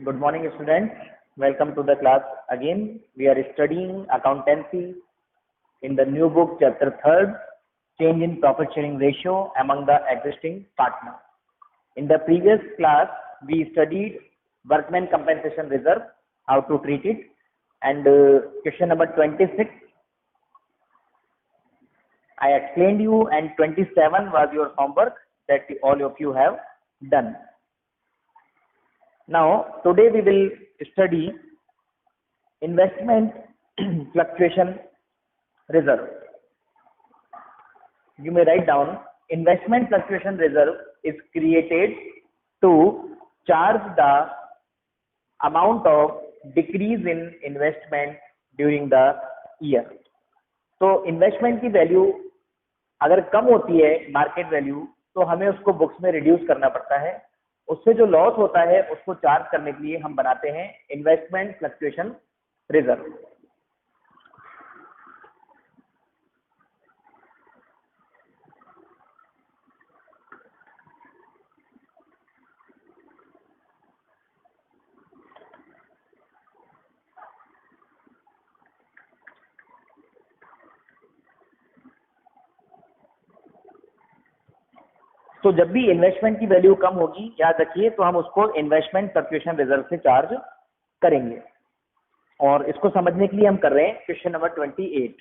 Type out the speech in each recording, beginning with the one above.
Good morning, students. Welcome to the class again. We are studying accountancy in the new book, chapter 3rd, change in profit sharing ratio among the existing partners. In the previous class, we studied workman compensation reserve, how to treat it, and question number 26. I explained you, and 27 was your homework that all of you have done. Now, today we will study investment fluctuation reserve. You may write down, investment fluctuation reserve is created to charge the amount of decrease in investment during the year. तो investment की value अगर कम होती है market value, तो हमें उसको books में reduce करना पड़ता है. उससे जो लॉस होता है उसको चार्ज करने के लिए हम बनाते हैं इन्वेस्टमेंट फ्लक्चुएशन रिजर्व. तो जब भी इन्वेस्टमेंट की वैल्यू कम होगी, याद रखिए, तो हम उसको इन्वेस्टमेंट फ्लक्चुएशन रिजर्व से चार्ज करेंगे. और इसको समझने के लिए हम कर रहे हैं question number 28.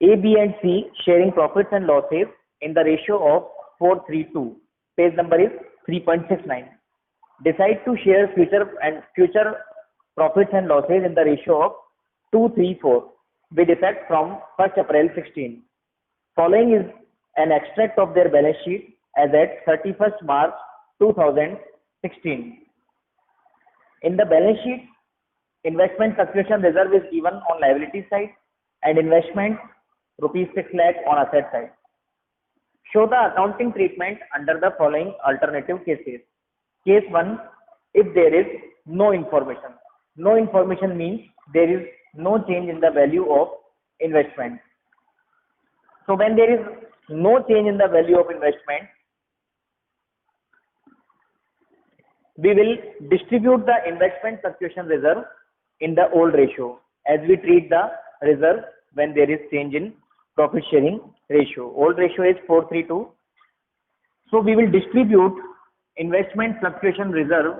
A, B and C sharing profits and losses in the ratio of 4:3:2. Page number is 3.69. Decide to share future profits and losses in the ratio of 2:3:4 with effect from 1 April 16. Following is an extract of their balance sheet as at 31st March 2016. In the balance sheet, investment fluctuation reserve is given on liability side and investment rupees 6 lakh on asset side. Show the accounting treatment under the following alternative cases. Case 1, if there is no information. No information means there is no change in the value of investment. So when there is no change in the value of investment, we will distribute the investment fluctuation reserve in the old ratio as we treat the reserve when there is change in profit sharing ratio. Old ratio is 4:3:2. So we will distribute investment fluctuation reserve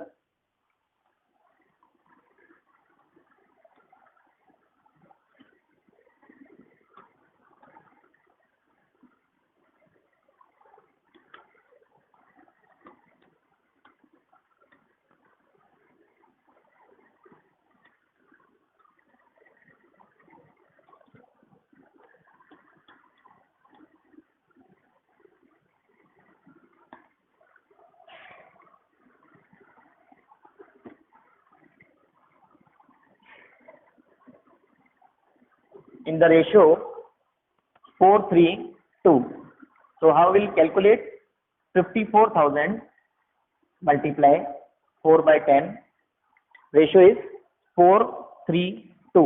in the ratio 4:3:2. So how will calculate? 54,000 multiply 4/10. Ratio is 4:3:2.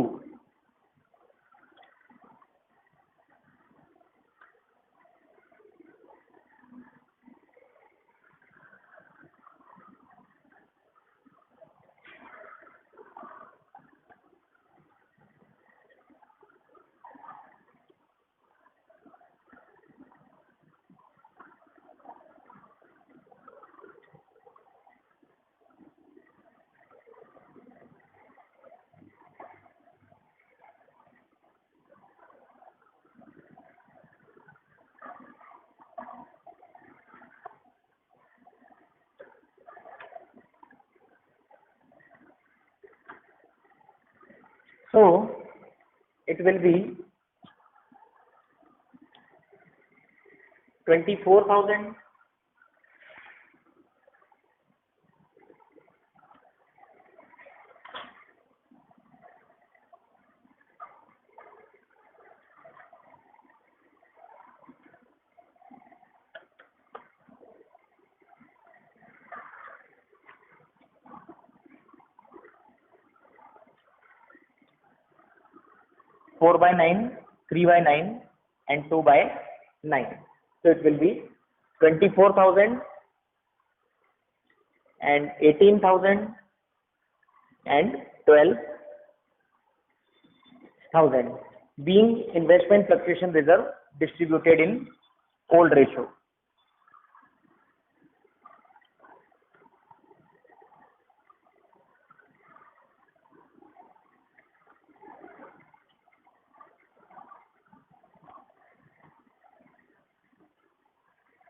So it will be 24,000 4/9, 3/9 and 2/9. So it will be 24,000 and 18,000 and 12,000 being investment fluctuation reserve distributed in old ratio.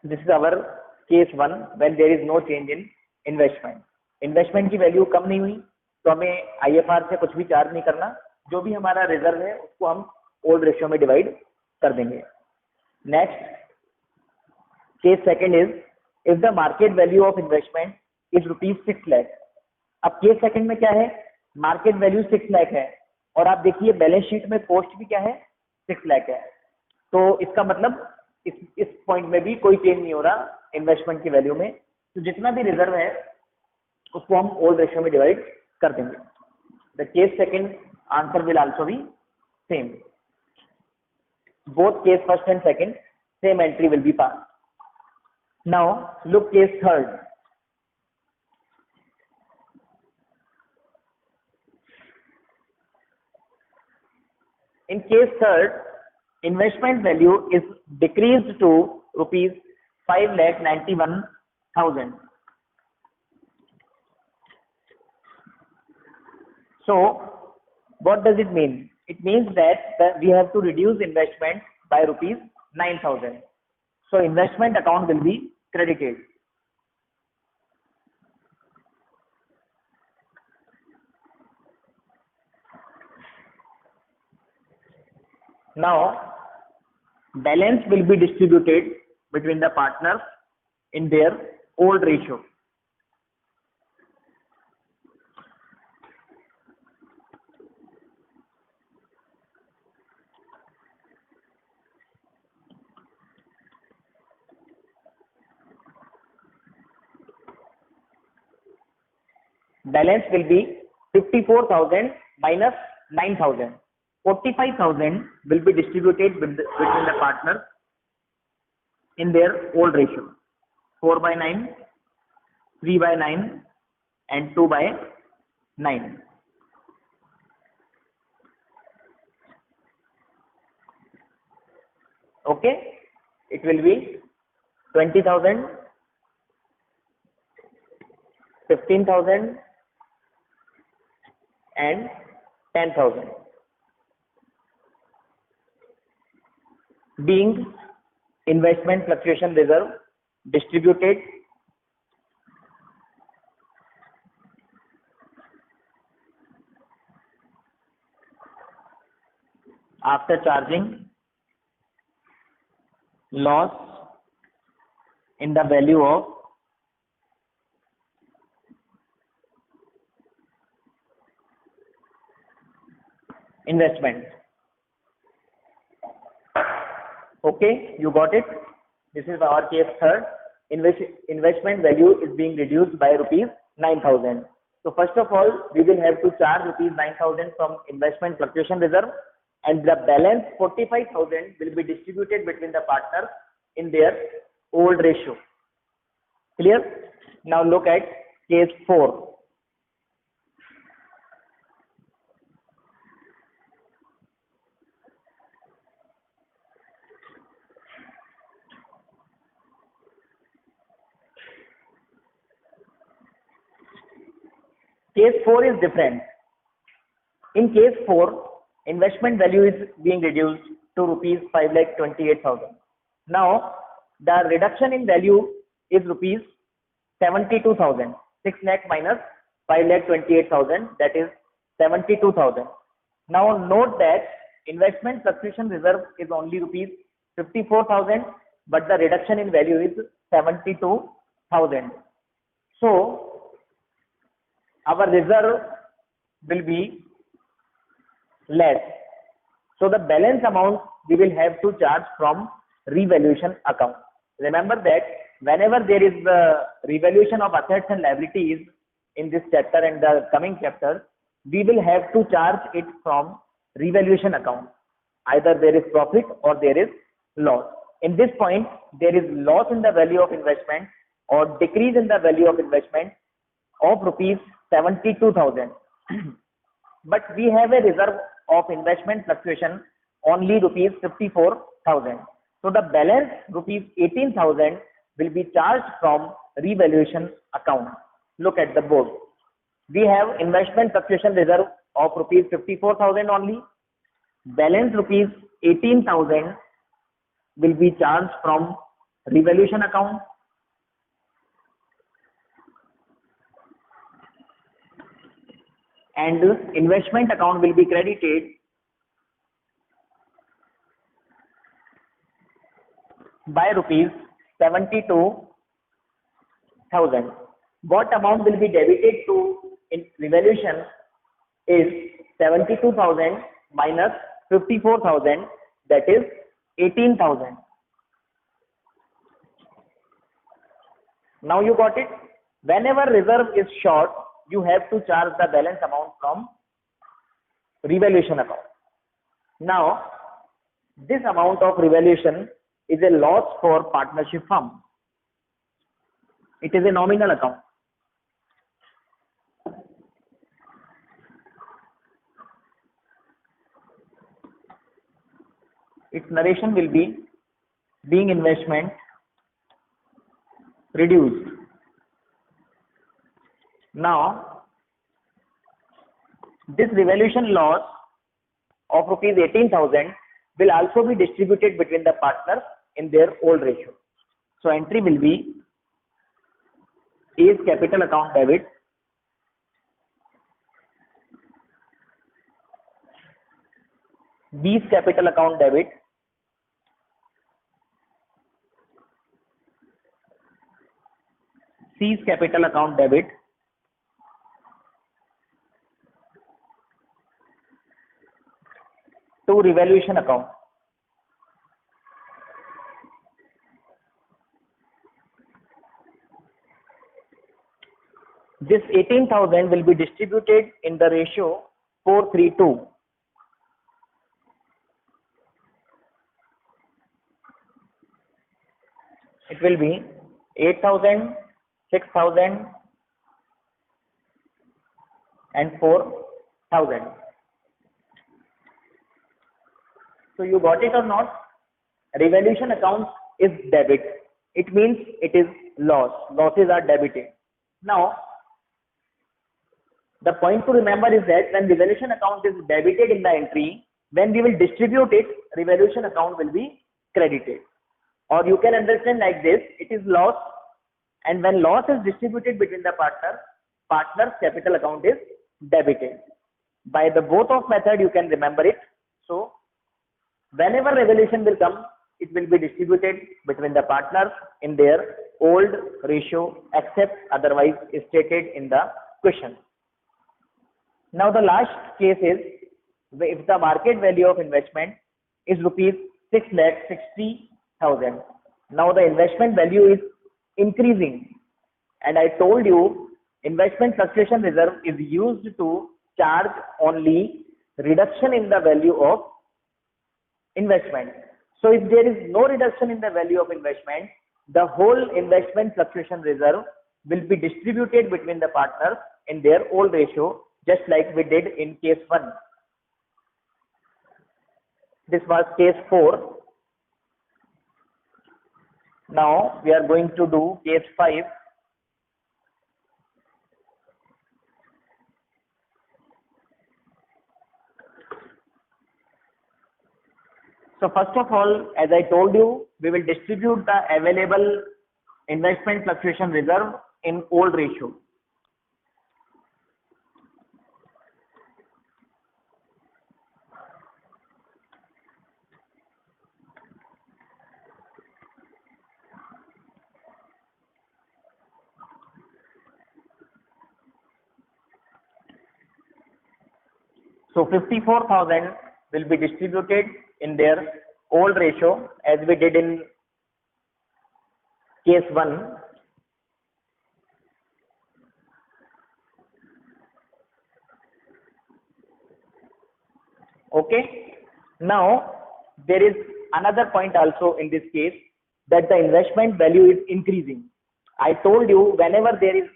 This is our case 1 when there is no change in investment. Investment की value कम नहीं हुई तो हमें IFR से कुछ भी charge नहीं करना, जो भी हमारा रिजर्व है उसको हम ओल्ड रेशियो में डिवाइड कर देंगे. Next case second is if the market value of investment is ₹6 lakh. अब केस सेकंड में क्या है, मार्केट वैल्यू 6 लाख है और आप देखिए बैलेंस शीट में कॉस्ट भी क्या है 6 लाख है. तो इसका मतलब इस पॉइंट में भी कोई चेंज नहीं हो रहा इन्वेस्टमेंट की वैल्यू में. तो जितना भी रिजर्व है उसको हम ओल्ड रेशियो में डिवाइड कर देंगे. The case second answer will also be same. Both case first and second same entry will be pass. Now look case third. In case third, investment value is decreased to ₹5,91,000. So, what does it mean? It means that we have to reduce investment by ₹9,000. So, investment account will be credited. Now, balance will be distributed between the partners in their old ratio. Balance will be 54,000 minus 9,000. 45,000 will be distributed between the partners in their old ratio. 4/9, 3/9 and 2/9. Okay, it will be 20,000, 15,000 and 10,000. Being investment fluctuation reserve distributed after charging loss in the value of investment. Okay, you got it. This is our case third. Investment value is being reduced by ₹9,000. So first of all, we will have to charge ₹9,000 from investment fluctuation reserve, and the balance 45,000 will be distributed between the partners in their old ratio. Clear? Now look at case 4. Case 4 is different. In case 4, investment value is being reduced to ₹5,28,000. Now, the reduction in value is ₹72,000. 6 lakh minus 5,28,000, that is 72,000. Now, note that investment fluctuation reserve is only ₹54,000, but the reduction in value is 72,000. So, our reserve will be less. So the balance amount we will have to charge from revaluation account. Remember that whenever there is the revaluation of assets and liabilities in this chapter and the coming chapters, we will have to charge it from revaluation account. Either there is profit or there is loss. In this point, there is loss in the value of investment or decrease in the value of investment of ₹72,000. but we have a reserve of investment fluctuation only rupees 54,000. So the balance rupees 18,000 will be charged from revaluation account. Look at the board. We have investment fluctuation reserve of rupees 54,000 only. Balance rupees 18,000 will be charged from revaluation account. And investment account will be credited by rupees 72,000. What amount will be debited to in revaluation is 72,000 minus 54,000, that is 18,000. Now you got it? Whenever reserve is short, you have to charge the balance amount from revaluation account. Now, this amount of revaluation is a loss for partnership firm. It is a nominal account. Its narration will be being investment reduced. Now, this revaluation loss of rupees 18,000 will also be distributed between the partners in their old ratio. So entry will be A's capital account debit, B's capital account debit, C's capital account debit, to revaluation account. This 18,000 will be distributed in the ratio 4:3:2. It will be 8,000, 6,000 and 4,000. So you got it or not? Revaluation account is debit. It means it is loss. Losses are debited. Now, the point to remember is that when revaluation account is debited in the entry, when we will distribute it, revaluation account will be credited. Or you can understand like this, it is loss, and when loss is distributed between the partner's capital account is debited. By the both of method you can remember it. So whenever revaluation will come, it will be distributed between the partners in their old ratio except otherwise stated in the question. Now the last case is if the market value of investment is rupees 6,60,000. Now the investment value is increasing, and I told you investment fluctuation reserve is used to charge only reduction in the value of investment. So if there is no reduction in the value of investment, the whole investment fluctuation reserve will be distributed between the partners in their old ratio, just like we did in case 1. This was case 4. Now we are going to do case 5. So first of all, as I told you, we will distribute the available investment fluctuation reserve in old ratio. So 54,000 will be distributed in their old ratio as we did in case 1. Okay. Now there is another point also in this case, that the investment value is increasing. I told you whenever there is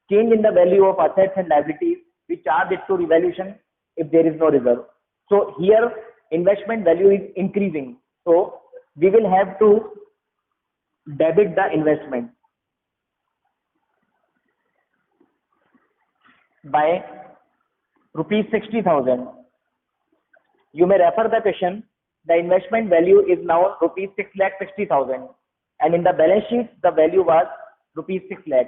change in the value of assets and liabilities, we charge it to revaluation if there is no reserve. So here investment value is increasing. So we will have to debit the investment by rupees 60,000. You may refer the question. The investment value is now rupees 6,60,000, and in the balance sheet the value was rupees 6 lakh.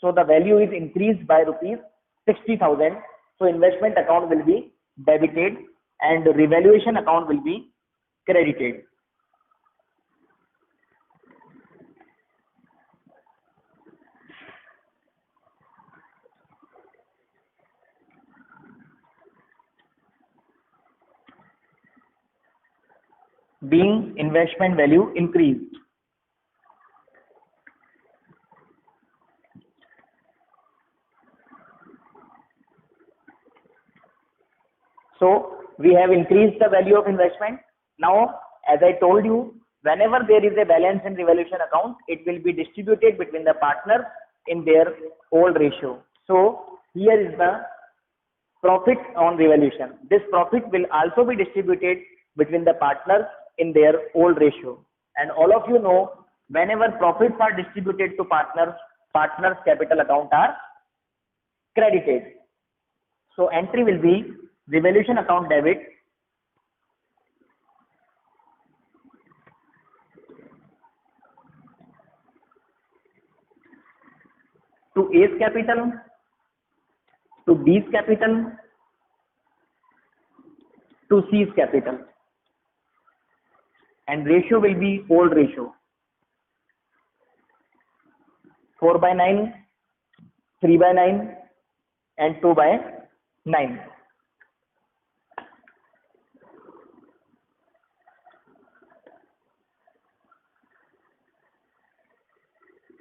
So the value is increased by rupees 60,000. So investment account will be debited and revaluation account will be credited. Being investment value increased. So we have increased the value of investment. Now, as I told you, whenever there is a balance in revaluation account, it will be distributed between the partners in their old ratio. So here is the profit on revaluation. This profit will also be distributed between the partners in their old ratio. And all of you know, whenever profits are distributed to partners, partners capital account are credited. So entry will be revaluation account debit to A's capital, to B's capital, to C's capital, and ratio will be old ratio, 4/9, 3/9 and 2/9.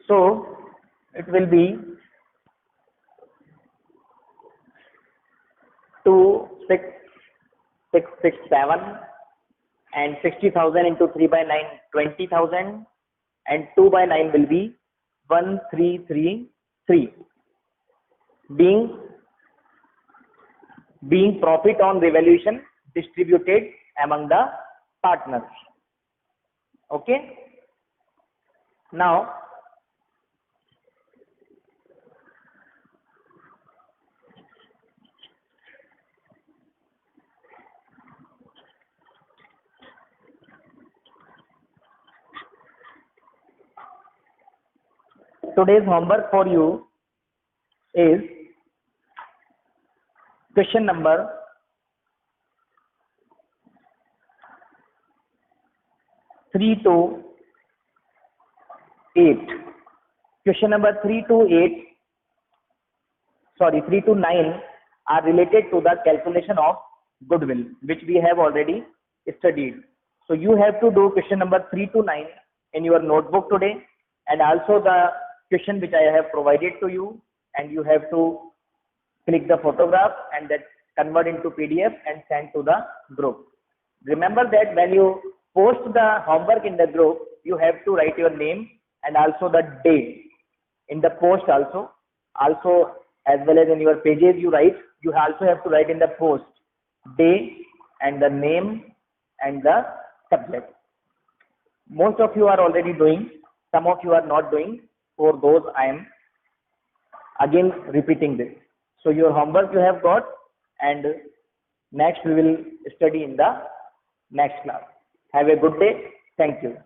So it will be 2,667 and 60,000 into 3/9, 20,000, and 2/9 will be 1,333. Being profit on revaluation distributed among the partners. Okay. Now today's homework for you is question number 3 to 8. Question number 3 to 9 are related to the calculation of goodwill, which we have already studied. So you have to do question number 3 to 9 in your notebook today, and also the question which I have provided to you, and you have to click the photograph and that convert into PDF and send to the group. Remember that when you post the homework in the group, you have to write your name and also the day in the post also as well as in your pages you write. You also have to write in the post day and the name and the subject. Most of you are already doing, some of you are not doing. For those I am again repeating this. So your homework you have got, and next we will study in the next class. Have a good day. Thank you.